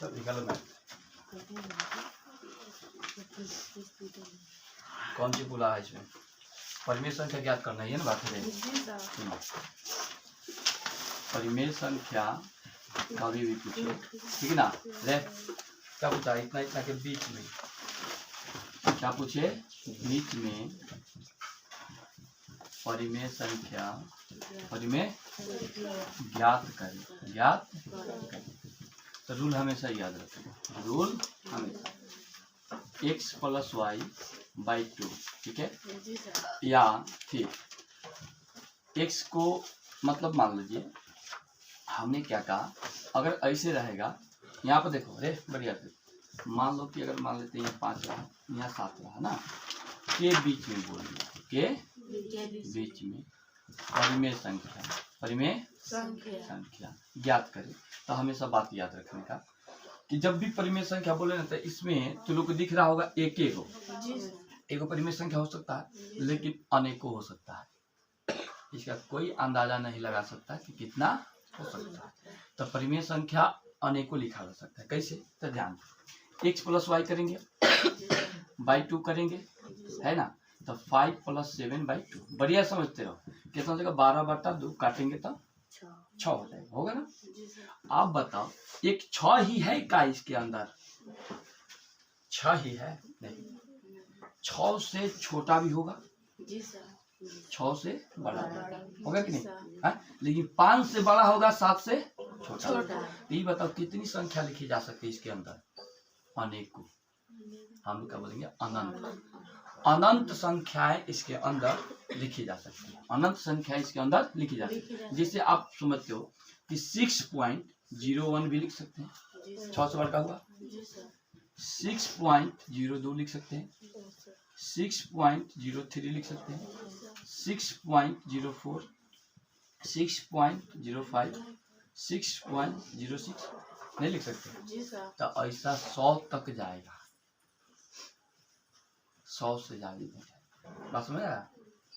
सब निकालो मैं। कौन सी बोला है इसमें? परिमेय संख्या ज्ञात करना है ना बात है। परिमेय संख्या कभी भी पूछे, ठीक है ना। रे क्या पूछा? इतना इतना के बीच में क्या पूछे? बीच में परिमेय संख्या, परिमेय ज्ञात करें, ज्ञात करें। तो रूल हमेशा याद रखें, रूल हमेशा x प्लस वाई बाई 2, ठीक है। या फिर x को मतलब मान लीजिए हमने क्या कहा, अगर ऐसे रहेगा, यहाँ पर देखो रे बढ़िया से, मान लो कि अगर मान लेते हैं यहाँ 5 रहा, यहाँ 7 रहा ना, के बीच में बोलिए, के बीच में परिमेय संख्या, परिमेय संख्या ज्ञात करें। तो हमेशा बात याद रखने का कि जब भी परिमेय संख्या बोले ना, तो इसमें तो लोग को दिख रहा होगा एक एक परिमेय संख्या हो सकता है, लेकिन अनेकों हो सकता है। इसका कोई अंदाजा नहीं लगा सकता कि कितना हो सकता है। तो परिमेय संख्या अनेकों लिखा जा सकता है। कैसे? तो ध्यान, x प्लस वाई करेंगे बाई 2 करेंगे, है ना। तो 5 प्लस 7 बाई 2, बढ़िया समझते रहो। कितना हो जाएगा? 12/2 काटेंगे तो 6 हो जाएगा, होगा ना। आप बताओ एक 6 ही है का इसके अंदर? 6 ही है? नहीं, 6 से छोटा भी होगा, 6 से बड़ा होगा कि नहीं है? लेकिन 5 से बड़ा होगा, 7 से छोटा। ये बताओ कितनी संख्या लिखी जा सकती है इसके अंदर? अनेकों। हम क्या बोलेंगे? अनंत। अनंत संख्याएं इसके अंदर लिखी जा सकती है, अनंत संख्या इसके अंदर लिखी जा सकती है। जैसे आप समझते हो कि 6.01 भी लिख सकते हैं, 6 से बड़ा हुआ। 6.02 लिख सकते हैं, 6.03 लिख सकते हैं, 6.04, 6.05, 6.06 नहीं लिख सकते। तो ऐसा 100 तक जाएगा, 100 से ज्यादा। बात समझ आया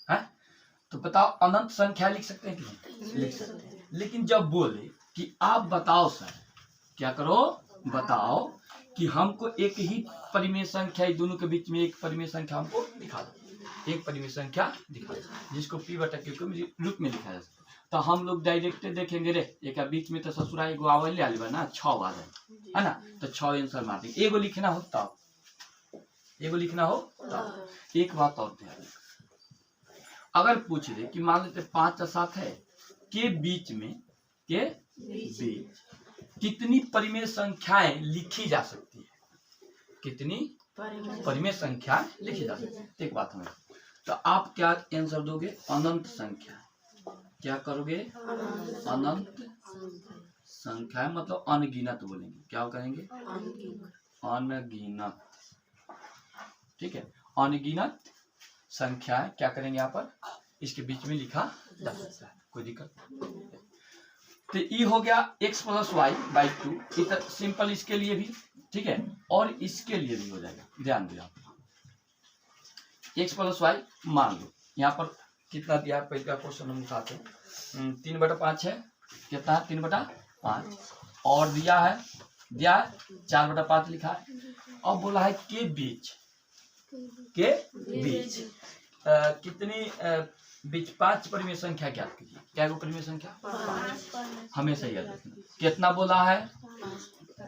है? तो बताओ अनंत संख्या लिख सकते हैं कि नहीं? लिख सकते हैं। लेकिन जब बोले कि आप बताओ सर, क्या करो? बताओ कि हमको एक ही परिमेय संख्या, दोनों के बीच में एक परिमेय संख्या हमको दिखा दो, एक परिमेय संख्या दिखा दो जिसको p बटा q के रूप में लिखा जा सकता है। तो हम लोग डायरेक्ट देखेंगे, रे एक बीच में तो ससुरा एगो आवल आ लेबा ना, 6 आ जाए, है ना। तो 6 आंसर मार देंगे। एगो लिखना हो तब, एगो लिखना हो तब। एक बात और ध्यान, अगर पूछ ले कि मान लेते 5 और 7 है, के बीच में, के बीच कितनी परिमेय संख्याएं लिखी जा सकती है? कितनी परिमेय संख्या लिखी जा सकती है? एक बात हमें, तो आप क्या आंसर दोगे? अनंत संख्या। क्या करोगे? अनंत संख्या मतलब अनगिनत बोलेंगे। क्या करेंगे? अनगिनत, ठीक है। अनगिनत संख्या क्या करेंगे? यहाँ पर इसके बीच में लिखा जा सकता है, कोई दिक्कत नहीं। तो ये हो गया x plus y by 2, simple इसके लिए भी, ठीक है, और इसके लिए भी हो जाएगा। ध्यान दिया, x प्लस वाई मान लो यहाँ पर कितना दिया? पहले का क्वेश्चन हम उठाते हैं, 3/5 है, कितना है? 3/5। और दिया है 4/5 लिखा है। अब बोला है के बीच, के बीच कितनी बीच 5 परिमेय संख्या ज्ञात कीजिए। क्या परिमेय संख्या? 5। हमेशा याद रखना। कितना बोला है?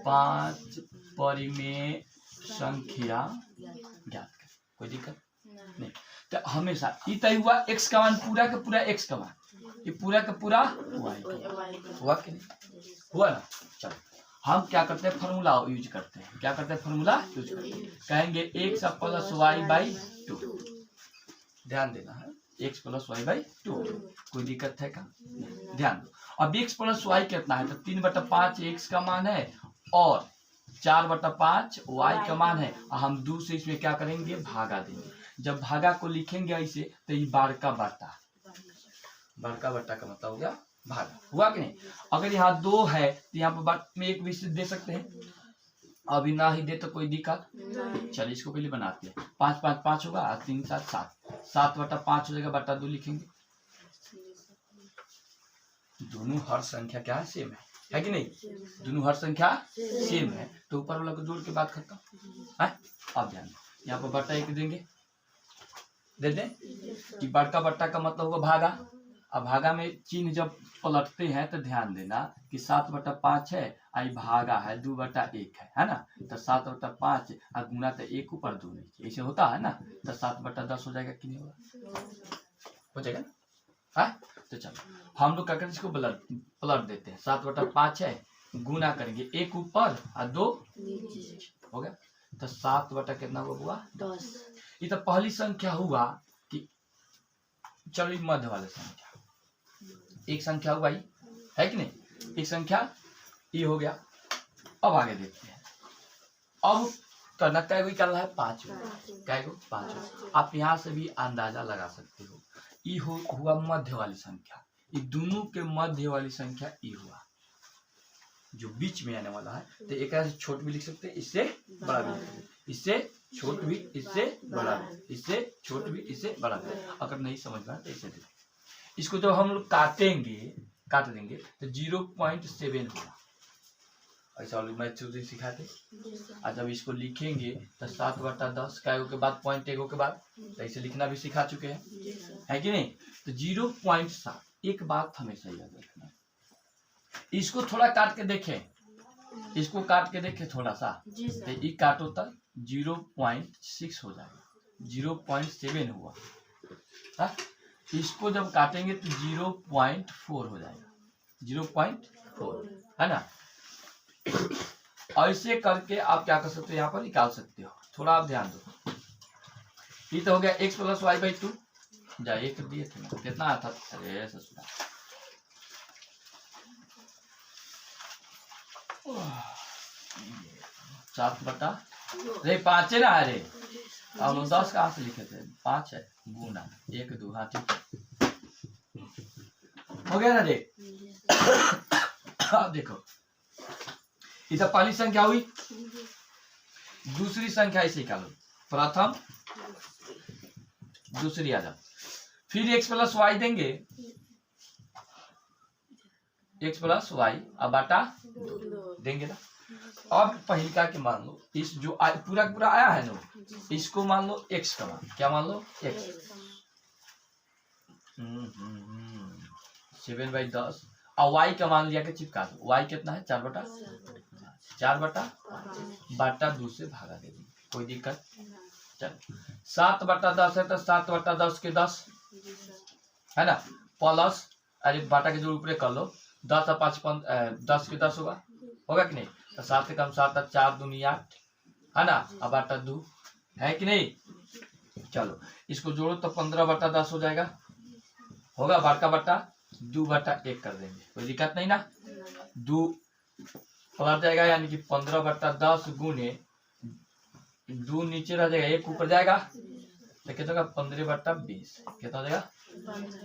5 परिमेय संख्या ज्ञात करें, कोई दिक्कत नहीं। तो हमेशा ये तय हुआ x का मान पूरा का पूरा x का मान, ये पूरा का पूरा y हुआ कि नहीं? हुआ ना। चलो हम क्या करते हैं? फॉर्मूला यूज करते हैं। क्या करते हैं? फॉर्मूला यूज करते हैं। कहेंगे x प्लस वाई बाई 2, ध्यान देना है, x प्लस वाई बाई 2। कोई दिक्कत है का? ध्यान दो। अब x प्लस वाई कितना है? तो 3/5 x का मान है और 4/5 y का मान है। हम 2 से इसमें क्या करेंगे? भागा देंगे। जब भागा को लिखेंगे ऐसे तो ये बारका बट्टा, बारका बट्टा का मतलब हो गया भागा। हुआ कि नहीं? अगर यहाँ 2 है तो यहाँ पर में 1 भी दे सकते हैं, अभी ना ही दे तो कोई दिक्कत। चलिए इसको पहले बनाते हैं। 5 5 5 होगा, 3 7 7, 7/5 हो जाएगा, बट्टा 2 लिखेंगे। दोनों हर संख्या क्या है? सेम है। है कि नहीं, दोनों हर संख्या सेम है, तो ऊपर वाला को जोड़ के बात खत्म है। अब ध्यान यहाँ पर बट्टा 1 देंगे, दे दें कि बड़का बट्टा का मतलब होगा भागा। अब भागा में चिन्ह जब पलटते हैं तो ध्यान देना कि 7/5 है, आई भागा है 2/1 है ना, तो 7/5 और गुना तो 1 ऊपर 2 नीचे, ऐसे होता है ना, तो 7/10 हो जाएगा कि नहीं होगा, हो जाएगा ना। है तो चलो हम लोग क्या करें, इसको पलट देते हैं। 7/5 है, गुना करेंगे 1 ऊपर और 2 हो गया, तो 7 कितना हुआ 10। ये तो पहली संख्या हुआ कि चलो मध्य वाले संख्या, एक संख्या हुआ ये, है कि नहीं, एक संख्या ये हो गया। अब आगे देखते हैं, अब करना क्या निकालना है 5 क्या 5। आप यहाँ से भी अंदाजा लगा सकते हो, ये हुआ मध्य वाली संख्या, ये दोनों के मध्य वाली संख्या ये हुआ जो बीच में आने वाला है। तो एक ऐसे छोट भी लिख सकते हैं, इससे बड़ा भी लिख सकते हैं, इससे छोट भी, इससे बड़ा भी, इससे छोट भी, इससे बड़ा भी। अगर नहीं समझ में आए तो इसे इसको जब हम लोग काट देंगे तो 0.7 होगा। ऐसा मैं सिखाते, और जब इसको लिखेंगे तो 7/10 का के बाद पॉइंट 1 के बाद, तो इसे लिखना भी सिखा चुके हैं, है कि नहीं। तो 0.7। एक बात हमेशा याद रखना, इसको थोड़ा काट के देखें, इसको काट के देखें थोड़ा सा, तो ये काटो तक 0.6 हो जाएगा, 0.7 हुआ है। इसको जब काटेंगे तो 0.4 हो जाएगा, 0.4 है ना। ऐसे करके आप क्या कर सकते हो, यहाँ पर निकाल सकते हो। थोड़ा आप ध्यान दो, ये तो हो गया x + y/2 जा 1 दिए थे ना, कितना आता, अरे ससुरा 7/5 है ना, अरे हम लोग 10 कहाँ से लिखे थे, 5 है, गुना 1 2, हाँ ठीक हो गया ना रे। अब देखो इधर पहली संख्या हुई, दूसरी संख्या इसे निकालो, प्रथम दूसरी आ जाओ, फिर x + y देंगे, x + y अब बाटा देंगे ना। अब पहिलका के मान लो, इस जो पूरा पूरा आया है ना, इसको मान लो x का मान, क्या मान लो x, 7/10, और y का मान लिया के चिपका दो, y कितना है 4/2 से भागा दे देंगे, कोई दिक्कत। चलो 7/10 है तो 7/10 के 10 है ना, प्लस अरे बाटा के जो ऊपर कर लो, 10 और 5 10 के 10 होगा कि नहीं, तो 7 से कम 7 और 4 दूनी 8 है ना, अब बाटा 2 है कि नहीं। चलो इसको जोड़ो तो 15/10 हो जाएगा, होगा बाटा बट्टा 2/1 कर देंगे, कोई दिक्कत नहीं ना। 2 पलट जाएगा, यानी कि 15/10 गुने 2 नीचे रह जाएगा, 1 ऊपर जाएगा, तो कितना होगा 15/20, कितना हो जाएगा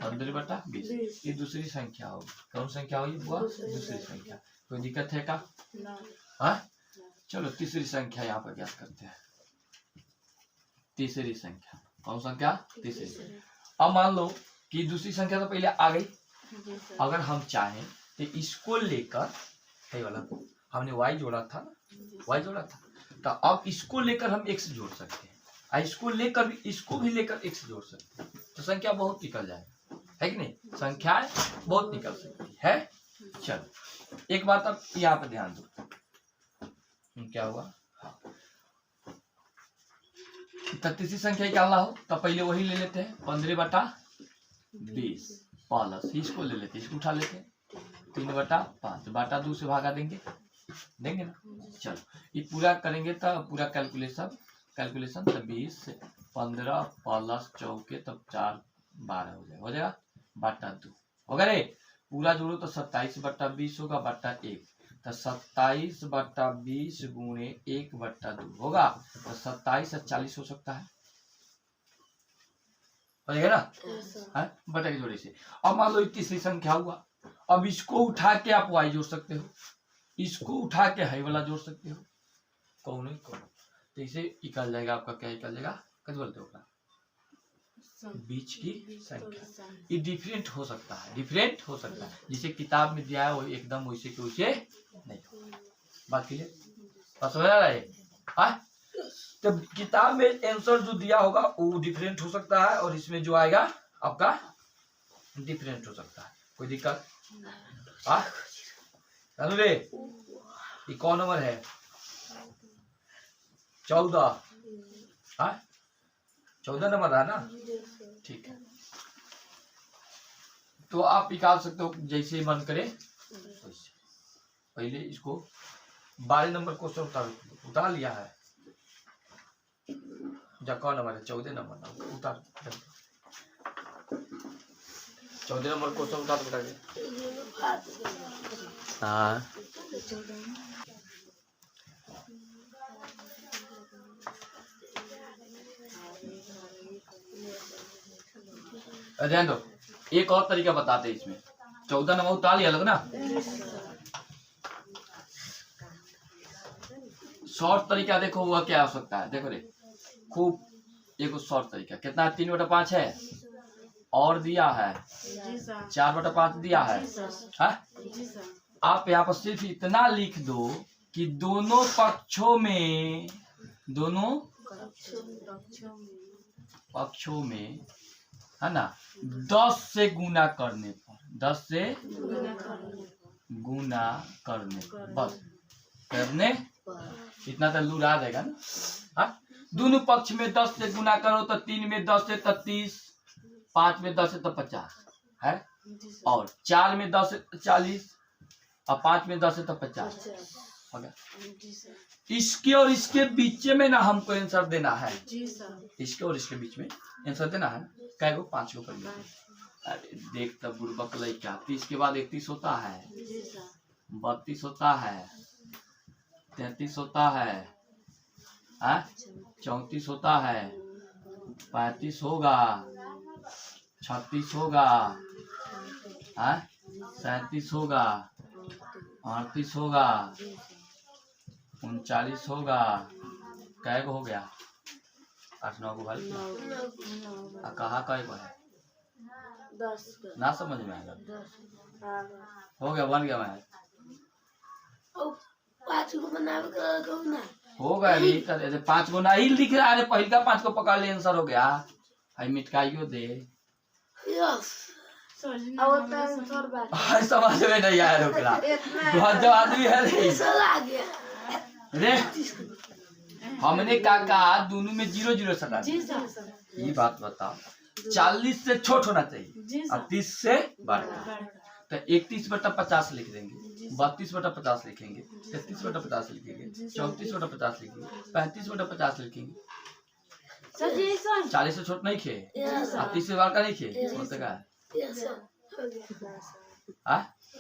15/20। ये दूसरी संख्या होगी, कौन संख्या होगी बुआ, दूसरी संख्या, कोई दिक्कत है क्या। हाँ चलो तीसरी संख्या यहाँ पर ज्ञात करते हैं, तीसरी संख्या कौन संख्या, तीसरी। अब मान लो कि दूसरी संख्या तो पहले आ गई, अगर हम चाहें तो इसको लेकर वाला हमने y जोड़ा था, y जोड़ा था, तो अब इसको लेकर हम x जोड़ सकते हैं, इसको लेकर भी, इसको भी लेकर x जोड़ सकते हैं, तो संख्या बहुत निकल जाएगा, है कि नहीं, संख्याएं बहुत निकल सकती है। चलो एक बात अब यहाँ पे ध्यान दो, क्या हुआ, हाँ तो तीसरी संख्या निकालना हो तो पहले वही ले लेते हैं, 15/20 प्लस इसको ले लेते हैं, इसको उठा लेते हैं 3/5, बाटा 2 से भागा देंगे ना। चलो ये पूरा करेंगे तो पूरा कैलकुलेशन तो 20 15 प्लस 4 तब 4 12 हो जाएगा बाटा 2 होगा रे, पूरा जोड़ो तो 27/20 होगा बाटा 1, तो 27/20 गुणे 1/2 होगा, तो 27 और 40 हो सकता है, हो जाएगा ना, बटा के जोड़े से। अब मान लो तीसरी संख्या हुआ, अब इसको उठा के आप y जोड़ सकते हो, इसको उठा के हाई वाला जोड़ सकते हो, कौन नहीं कौन, तो इसे निकल जाएगा आपका, क्या निकल जाएगा, कैसे बोलते हो, बीच की संख्या। ये डिफरेंट हो सकता है, डिफरेंट हो सकता है, जिसे किताब में दिया है वो एकदम वैसे के वैसे नहीं होगा। बात क्लियर? बस हो रहा है। तो किताब में आंसर जो दिया होगा वो डिफरेंट हो सकता है और इसमें जो आएगा आपका डिफरेंट हो सकता है। कोई दिक्कत? चलो रे, ये कौन नंबर है? 14। 14 नंबर है ना? ठीक है, तो आप निकाल सकते हो जैसे मन करे वैसे। पहले इसको 12 नंबर क्वेश्चन उतार लिया है। जा कौन नंबर है? 14 नंबर उतार। 14 नंबर क्वेश्चन उतार बता दे। हाँ ध्यान दो, एक और तरीका बताते हैं इसमें। 14 नंबर उतार लिया लोग ना। शॉर्ट तरीका देखो हुआ क्या हो सकता है। देखो रे, खूब एक शॉर्ट तरीका कितना है? 3/5 है और दिया है 4/5 दिया है। आप यहाँ पर सिर्फ इतना लिख दो कि दोनों पक्षों में है ना 10 से गुना करने पर, 10 से गुना करने पर, बस करने इतना तो लूर आ जाएगा ना। हाँ, दोनों पक्ष में 10 से गुना करो तो 3 में 10 है तो 30, 5 में 10 है तो 50 है, और 4 में 10 है तो 40 और 5 में 10 है तो 50 हो गया। इसके और इसके बीच में ना हमको आंसर देना है। इसके और इसके बीच में आंसर देना है। कै गो? 5 गो कर लिया। अरे देख तब बुड़बक लइका, 30 के बाद 31 होता है, 32 होता है, 33 होता है, 34 होता है, 35 होगा, 36 होगा, 37 होगा, 38 होगा, 39 होगा। कै गो हो गया? 8-9 गो भाई। कहा कै गो है? 10 ना समझ में आएगा। हो गया, बन गया। मैं 5 गो बनावे ना होगा नहीं करे 5 गो नहीं लिख रहा है। पहले का 5 को पकड़ ले, आंसर हो गया। आई मिटकाइयो दे। यस समझ में नहीं आया। रोकला बहुत जो आदमी है रे, हमने कहा दोनों में 0-0 सटा। ये बात बताओ, 40 से छोट होना चाहिए और 30 से बड़ा। तो 31/50 लिख देंगे, 32/50 लिखेंगे, 33/50 लिखेंगे, 34/50 लिखेंगे, 35/50 लिखेंगे। 40 से छोट नहीं खे, 30 से बड़ा का नहीं खे।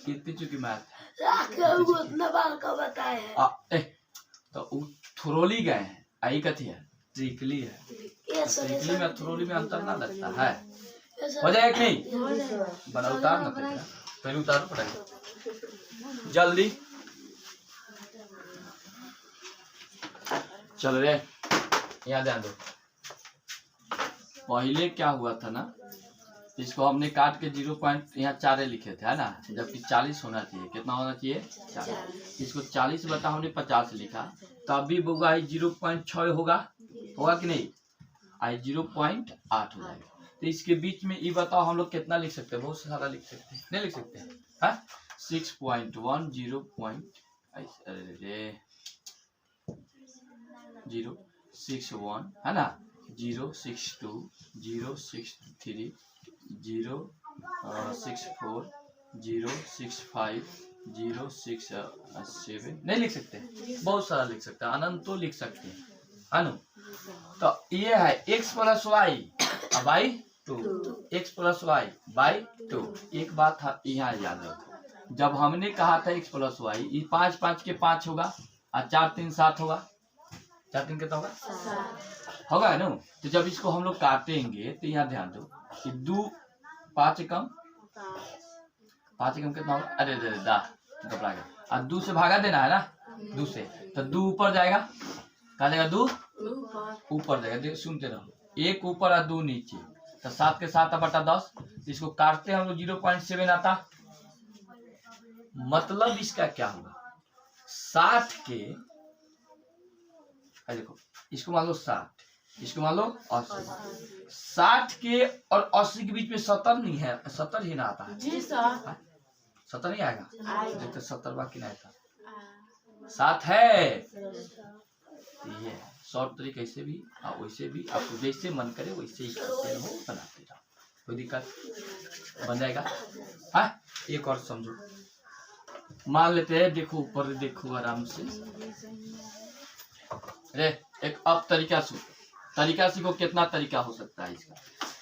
कितनी चुकी मैथ तो थ्रोली गए हैं। आई कथी है? ट्रिकली है। ट्रिकली में थ्रोली में अंतर ना लगता है। हो जाएगा कि नहीं? बना उतार ना पड़ेगा, पहले उतार पड़ेगा जल्दी। चल रे, यहाँ ध्यान दो। पहले क्या हुआ था ना, इसको हमने काट के 0 पॉइंट यहाँ 4 लिखे थे, है ना, जबकि 40 होना चाहिए। कितना होना चाहिए? 4। इसको 40 बटा हमने 50 लिखा, तभी होगा 0.6 होगा कि नहीं? आई 0.8 हो जाएगा। तो इसके बीच में ये बताओ हम लोग कितना लिख सकते हैं? बहुत सारा लिख सकते हैं, नहीं लिख सकते हैं? 6.1 0.061 है ना, 0.62 0.63 0.64 0.65 0.67 नहीं लिख सकते? बहुत सारा लिख सकते हैं, अनंत तो लिख सकते हैं, अनु। तो ये है x + y by 2, x + y by 2। एक बात यहाँ याद रखो, जब हमने कहा था x + y, ये 5 के 5 होगा और 4 3 7 होगा। 4 3 कितना होगा? है ना। तो जब इसको हम लोग काटेंगे तो यहाँ ध्यान दो कि 2 5 कम कितना होगा? अरे घबरा गया। और 2 से भागा देना है ना, 2 से, तो 2 ऊपर जाएगा। कहा जाएगा 2 ऊपर जाएगा। सुनते रहो, 1 ऊपर और 2 नीचे, तो 7 के 7 बटा 10, इसको काटते हम लोग 0.7 आता। मतलब इसका क्या होगा, 60 के, देखो इसको मान लो 60, इसको मान लो 80। 60 के और 80 के बीच में 70 नहीं है, 70 ही ना आता है। जी सर 70 नहीं आएगा, आएगा। देखते 70 बाकी नहीं था, 7 है। ये है शॉर्ट तरीके, ऐसे भी और वैसे भी, आपको जैसे मन करे वैसे ही करते रहो, बनाते रहो, कोई दिक्कत बन जाएगा। हाँ एक और समझो, मान लेते हैं, देखो ऊपर देखो आराम से। अरे एक अब तरीका सीखो, कितना तरीका हो सकता है इसका,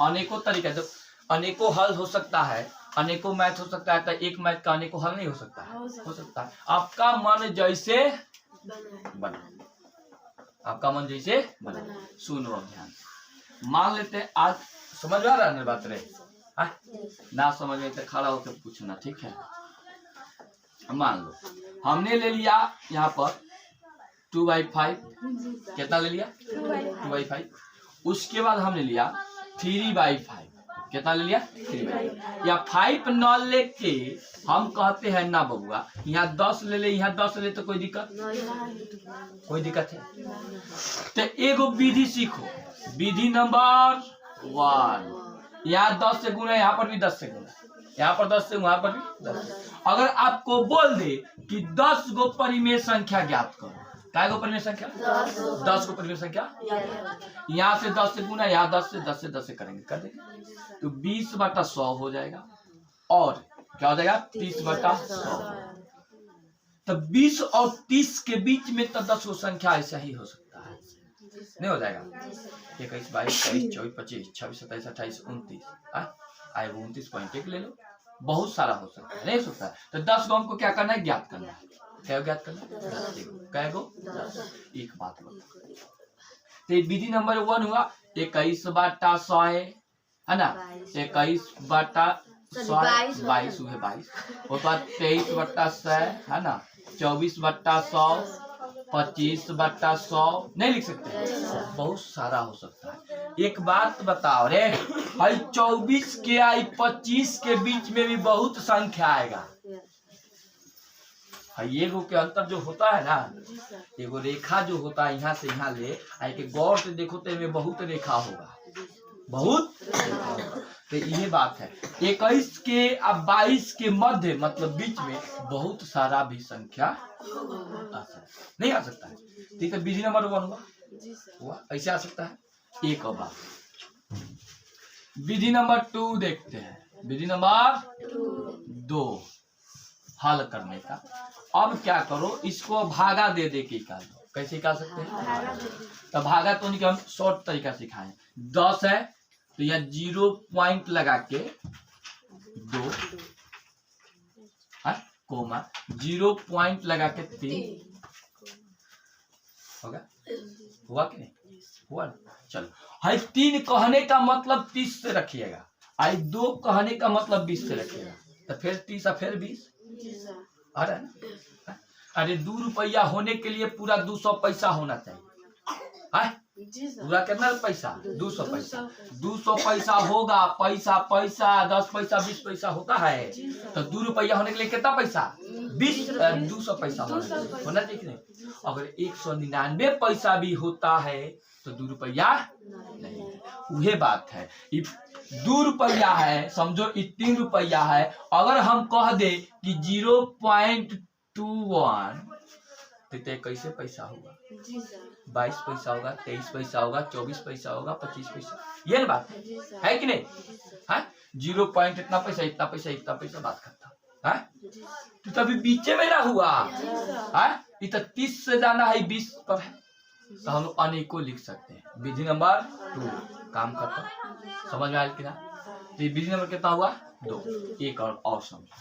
अनेकों तरीका, जब अनेकों हल हो सकता है, अनेकों मैथ हो सकता है, तो एक मैथ का अनेकों हल नहीं हो सकता है, हो सकता है। आपका मन जैसे बना, आपका मन जैसे बना। सुनो अब ध्यान से, मान लेते हैं आज समझ में आ रहा है बात रहे, ना समझ में तो खड़ा होकर पूछना, ठीक है। मान लो हमने ले लिया यहाँ पर 2/5, कितना ले लिया 2/5। उसके बाद हमने लिया 3/5, कितना ले लिया 3/5। या 5 न लेके हम कहते हैं ना बबुआ, यहाँ 10 ले ले, यहाँ 10 ले, तो कोई दिक्कत है। तो एगो विधि सीखो, विधि नंबर 1, यहाँ 10 से गुना, यहाँ पर भी 10 से गुना, यहाँ पर 10 से, वहां पर भी 10। अगर आपको बोल दे कि 10 गो परिमेय संख्या ज्ञात करो, क्या गो परिमेय संख्या, 10 गो परिमेय संख्या, यहाँ से 10 से गुना, यहाँ 10 से 10 से करेंगे, कर देंगे, तो 20/100 हो जाएगा। और क्या हो जाएगा 30/100। तो 20 और 30 के बीच में तो 10 गो संख्या ऐसा ही हो सकता है, नहीं हो जाएगा। 21, 22, 23, 24, 25, 26, 27, 28, 29, आएगा 29.1 ले लो, बहुत सारा हो सकता है, नहीं हो सकता है। तो 10 गो हमको क्या करना है, ज्ञात करना है। क्या ज्ञात करना है, क्या गो 10। एक बात बता, तो विधि नंबर 1 हुआ 21/100 है ना, 21/100 22 हुए 22, उसके बाद 23/100 है ना, 24/100, 25/100, नहीं लिख सकते, बहुत सारा हो सकता है। एक बात बताओ रे, भाई 24 के आई 25 के बीच में भी बहुत संख्या आएगा। एगो के अंतर जो होता है ना, एगो रेखा जो होता है यहाँ से यहाँ ले आई के गौर से देखो तो इनमें बहुत रेखा होगा, बहुत। तो ये बात है, 21 के और 22 के मध्य मतलब बीच में बहुत सारा भी संख्या नहीं आ सकता है। ठीक है, विधि नंबर 1 हुआ, ऐसे आ सकता है। एक और बात, विधि नंबर 2 देखते हैं। विधि नंबर 2 हल करने का। अब क्या करो, इसको भागा दे दे के निकाल दो। कैसे निकाल सकते हैं, तो भागा तो हम शॉर्ट तरीका सिखाएं। 10 है तो यहाँ 0 पॉइंट लगा के 2 कोमा 0 पॉइंट लगा के 3 होगा, हुआ कि नहीं हुआ। चलो, हाई 3 कहने का मतलब 30 से रखिएगा, आई 2 कहने का मतलब 20 से रखिएगा, तो फिर 30 और फिर 20 आ रहा है ना। अरे 2 रुपया होने के लिए पूरा 200 पैसा होना चाहिए। पूरा कितना पैसा, 200 पैसा। 200 पैसा होगा, पैसा 10 पैसा 20 पैसा होता है, तो 2 रुपया होने के लिए कितना पैसा, 200 पैसा होना चाहिए नहीं। अगर 199 पैसा भी होता है तो 2 रुपया नहीं। वही बात है, 2 रुपया है, समझो 3 रुपया है। अगर हम कह दे कि 0.21 तो कैसे पैसा होगा, 22 पैसा होगा, 23 पैसा होगा, 24 पैसा होगा, 25 पैसा, ये ना बात है कि नहीं है। 0 पॉइंट इतना पैसा, इतना पैसा, इतना पैसा, बात करता है। तो तभी बीचे में ना हुआ है, ये तो 30 से जाना है 20 पर है, तो हम लोग अनेकों लिख सकते हैं। विधि नंबर 2 काम करता, समझ में आया कि ना। तो विधि नंबर कितना हुआ 2। एक और समझो,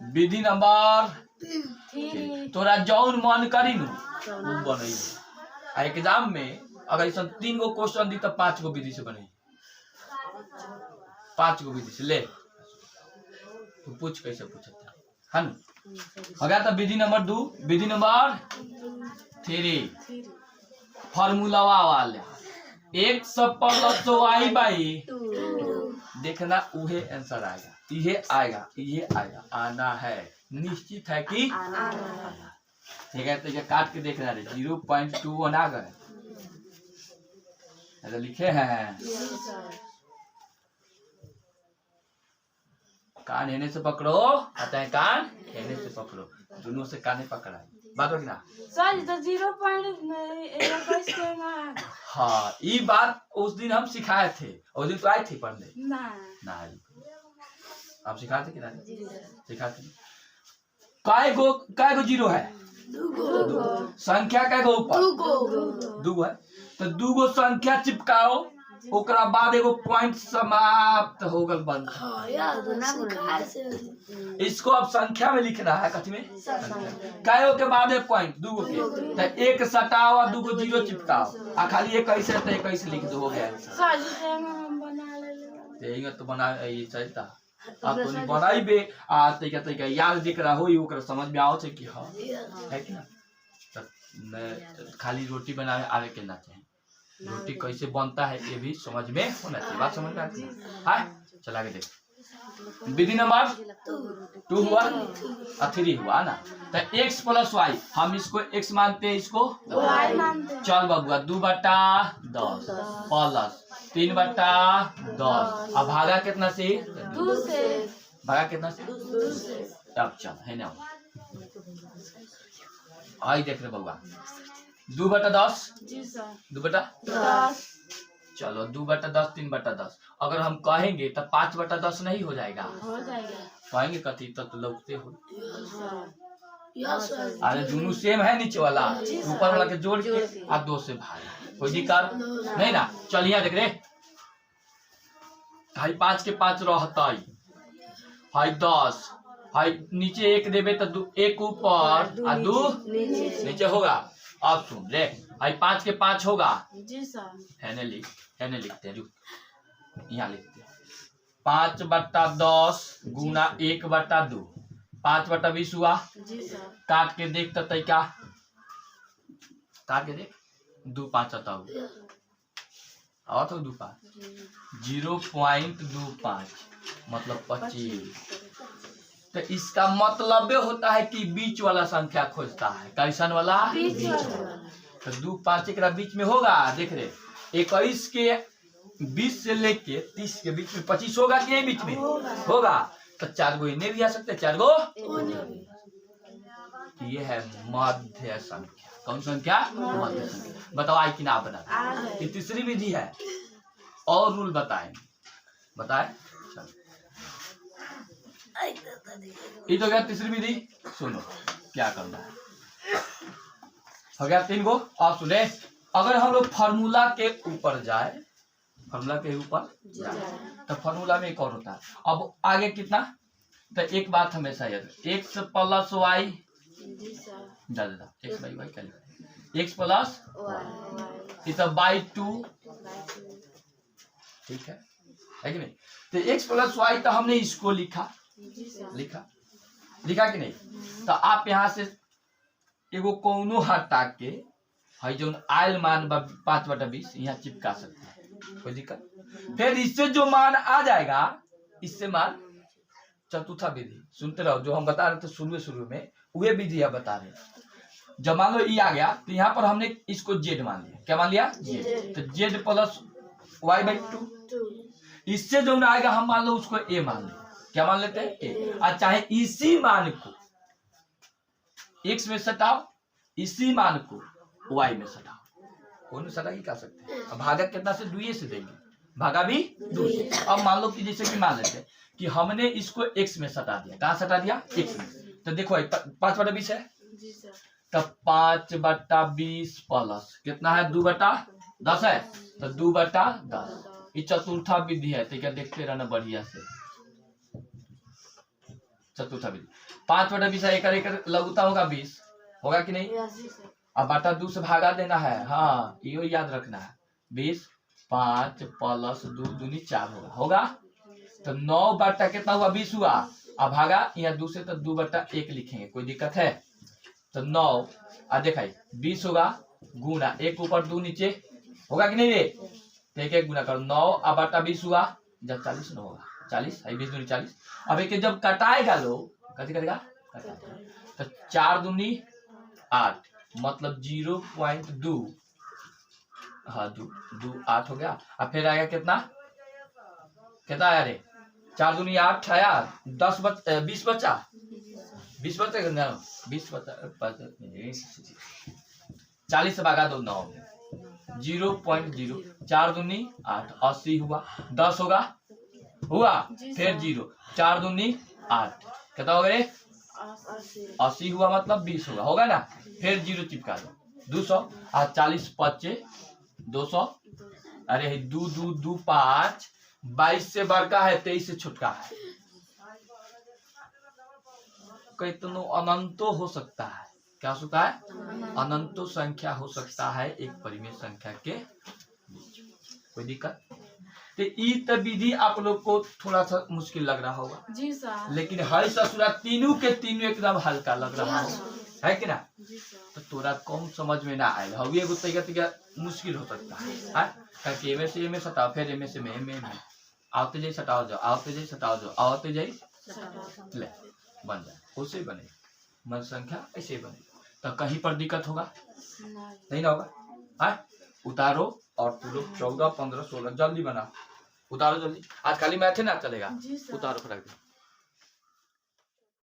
विधि नंबर 3। तोरा जौन मन करी नु वो बने। एग्जाम में अगर इस 3 गो क्वेश्चन दी तो 5 गो विधि से बने, 5 गो विधि से ले तो पूछ कैसे पूछता है ना। हो गया। तो विधि नंबर 2, विधि नंबर 3 फार्मूला वाले x प्लस y बाई देखना उहे आंसर आएगा, ये आएगा, आना है, निश्चित है कि ठीक है। तो ये काट के देखना है 0.21 आ गए, ऐसा लिखे हैं। कान हेने से पकड़ो, आता है कान हेने से पकड़ो, दोनों से काने पकड़ा है, बात होगी ना। सर तो 0.21 के हाँ ये बात उस दिन हम सिखाए थे, उस दिन तो आए थे पढ़ने ना आप सिखाते कि नहीं सिखाते। काय गो जीरो है, संख्या काय गो ऊपर दूगो है, तो दूगो संख्या चिपकाओ, ओकरा बाद एगो पॉइंट समाप्त हो गल बंद। इसको अब संख्या में लिखना है, कथी में कायो के बाद एक पॉइंट दूगो के, तो एक सटाओ और दूगो जीरो चिपकाओ, आ खाली एक ऐसे तो एक ऐसे लिख दो, हो गया। तो बना ये चलता आप तो बनाई बे आ तरीका याद जेकरा होई ओकरा समझ में आओ छे कि हां है कि ना। तो खाली रोटी बनावे आवे के ना चाहिए, रोटी कैसे बनता है ये भी समझ में होना चाहिए, बात समझ में आती है। चला के देख विधि नंबर 2 हुआ और 3 हुआ ना। तो x प्लस y हम इसको x मानते हैं, इसको y मानते हैं। चल बबुआ 2/10 प्लस 3/10 अब भागा कितना से 2 से भागा कितना से 2 से। अब चल है ना आई देख रहे बबुआ 2/10 जी सर 2/10 चलो 2/10 3/10 अगर हम कहेंगे तो 5/10 नहीं हो जाएगा, हो जाएगा कहेंगे कथी तो लगते हो। यस सर अरे दोनों सेम है, नीचे वाला ऊपर वाला के जोड़ के आप 2 से भाग, कोई दिक्कत नहीं ना। चलिए देख रहे भाई 5 के 5 रहता भाई 10 भाई नीचे 1 देवे तो 1 ऊपर और 2 नीचे होगा। अब सुन ले भाई 5 के 5 होगा जी सर है ने लिखते रुक यहाँ लिखते 5/10 गुना 1/2 5/20 हुआ। जी सर काट के देख तो तैका काट के देख 2 5 आता हो और तो 2 5 0.25 मतलब 25। तो इसका मतलब होता है कि बीच वाला संख्या खोजता है, कैसन वाला बीच वाला। तो 2 5 एक बीच में होगा, देख रहे 21 के 20 से लेके 30 के बीच में 25 होगा कि बीच में होगा। तो 4 गो इन्हें भी आ सकते हैं, 4 गो ये है मध्य संख्या। कौन संख्या मध्य संख्या। बताओ आई कि ना बता, ये तीसरी विधि है और रूल बताए ये तो गया तीसरी विधि। सुनो क्या करना है, हो गया 3 गो। आप सुने अगर हम लोग फार्मूला के ऊपर जाए तो फार्मूला में एक और होता है। अब आगे कितना, तो एक बात हमेशा याद x प्लस वाई ज्यादा x बाई वाई कर x प्लस बाई 2 ठीक है कि नहीं। तो x प्लस वाई तो हमने इसको लिखा कि नहीं। तो आप यहाँ से एगो कौनो हटा के है जो आयल मान 5/20 यहाँ चिपका सकते हैं, कोई दिक्कत। फिर इससे जो मान आ जाएगा इससे मान चतुर्था विधि सुनते रहो, जो हम बता रहे थे शुरू में वही विधि आप बता रहे हैं। जब मान लो ये आ गया तो यहाँ पर हमने इसको z मान लिया, क्या मान लिया z। तो z प्लस y/2 इससे जो आएगा हम मान लो उसको a मान लिया, क्या मान लेते हैं a। और चाहे इसी मान को x में सटाओ, इसी मान को y में सटाओ, कौन सटा ही कर सकते हैं। अब भागा कितना से 2 से देंगे, भागा भी 2 से। अब मान लो कि जैसे कि मान लेते हैं कि हमने इसको x में सटा दिया, कहाँ सटा दिया x में। तो देखो 5/20 है तो 5/20 प्लस कितना है 2/10 है तो 2/10 ये चतुर्था विधि है। तो क्या देखते रहना बढ़िया से, चतुर्था विधि 5/20 है, एक लघुता होगा 20 होगा कि नहीं। अब बटा 2 से भागा देना है, हाँ ये याद रखना है 20 5 प्लस 2 दूनी 4 होगा। तो 9 कितना हुआ 20 हुआ। अब भागा यहाँ 2 से तो 2/1 लिखेंगे, कोई दिक्कत है। तो 9 देखा 20 होगा गुना 1 ऊपर 2 नीचे होगा कि नहीं रे? तो एक एक गुना करो, 9 अब बटा 20 हुआ, जब 40 न होगा, 40 है 20 दूनी 40। अब एक जब कटाएगा लो, कैसे करेगा? तो 4 दूनी 8 मतलब 0.2, हाँ 2 8 हो गया। अब फिर आएगा कितना, कितना आया रे? 4 दूनी 8 आया, 20 बचा, 20 बचा ना, 20 बचा, 40 से भागा दो 9 में, 0.0, 4 दूनी 8, 80 हुआ, 10 होगा, हुआ, फिर 0, 4 दूनी 8, कितना होगा रे? 80 हुआ मतलब 20 होगा ना, फिर 0 चिपका दो, 200, और 40 पचे 200, अरे 2 2 2 5, 22 से बड़का है, 23 से छुटका है, कितनो अनंतो हो सकता है, क्या हो सकता है? अनंतो संख्या हो सकता है एक परिमेय संख्या के बीच। कोई दिक्कत? तो ये विधि आप लोग को थोड़ा सा मुश्किल लग रहा होगा जी सर, लेकिन हर ससुरा तीनों के तीनों एकदम हल्का लग रहा है कि ना? तो थोड़ा कम समझ में ना आएगा, हवी एगो तरीका मुश्किल हो सकता है, क्योंकि एमे से एमे सटाओ, फिर एमे से में आवते जाई सटाओ जाओ, आवते जाई सटाओ जाओ, आवते जाई ले बन जाए, उसे बने मन संख्या ऐसे बने। तो कहीं पर दिक्कत होगा नहीं ना होगा? उतारो और पूरे 14 15 16 जल्दी बना, उतारो जल्दी, आज खाली मैथे ना चलेगा, उतारो रख दो।